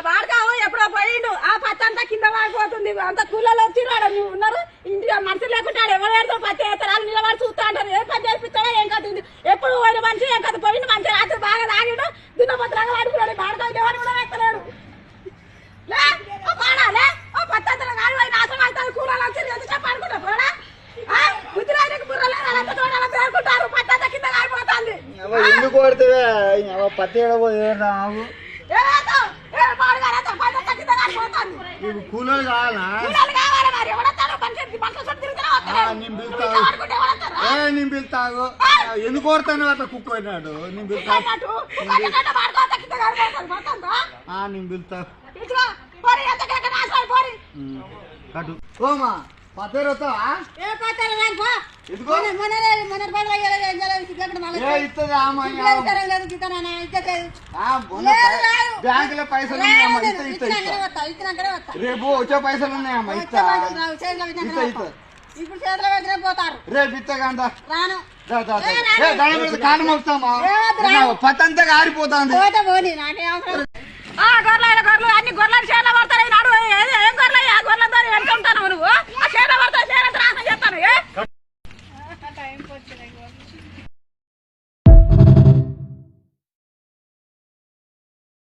వాడకావు ఎప్పుడో పోయిండు ఆ పత్తి అంతా కింద వాడిపోతుంది అంత కూలలో వచ్చిరాడు నువ్వు ఉన్నారు ఇంటికి మనసు లేకుంటాడు ఎవరు ఏడుతో పత్తి వేస్తారు నిలబడి చూస్తా అంటారు ఏ పని చేపిస్తావో ఏం కాదు ఎప్పుడు పోయిన మనిషి ఏం కాదు పోయిండు మంచి రాత్రి బాగా తాగిడు దున్నపత్రంగా వాడుకున్నాడు వాడకావు ఎవరు కూడా వేస్తలేడు పాడాలే ఓ పత్తి అంతా కాదు పోయి నాశనం అవుతుంది కూలలో వచ్చి ఎంత చెప్ప అనుకుంటా పోడా గుజరాత్ బుర్రలే అలా తోడాల పేర్కొంటారు పత్తి అంతా కింద కాడిపోతుంది ఎందుకు కొడితే పత్తి ఏడబోదు కూలలు కావాలా నేను పిలుతాగు ఎందుకు కొడతాను అట్లా కుక్క అయినాడు నేను పిలుతా నేను పిలుతా కటు ఓమా పత్తేరు వస్తావా బ్యాంకులో పైసలు రేపు వచ్చే పైసలు ఉన్నాయమ్మా ఇస్తా ఇప్పుడు చేతిలో పెట్టిన పోతారు రేపు ఇస్తాగా కాలం వస్తామా పత్తంతా ఆరిపోతాంది గొర్రెలు అన్ని గొర్రెలు చేతిలో పడతారు నాడు ఏం గొర్రెలు ఆ గొర్రెలతో వెళ్తుంటాను నువ్వు ఆ చేతిలో పడతావు చేతిలో చేస్తాను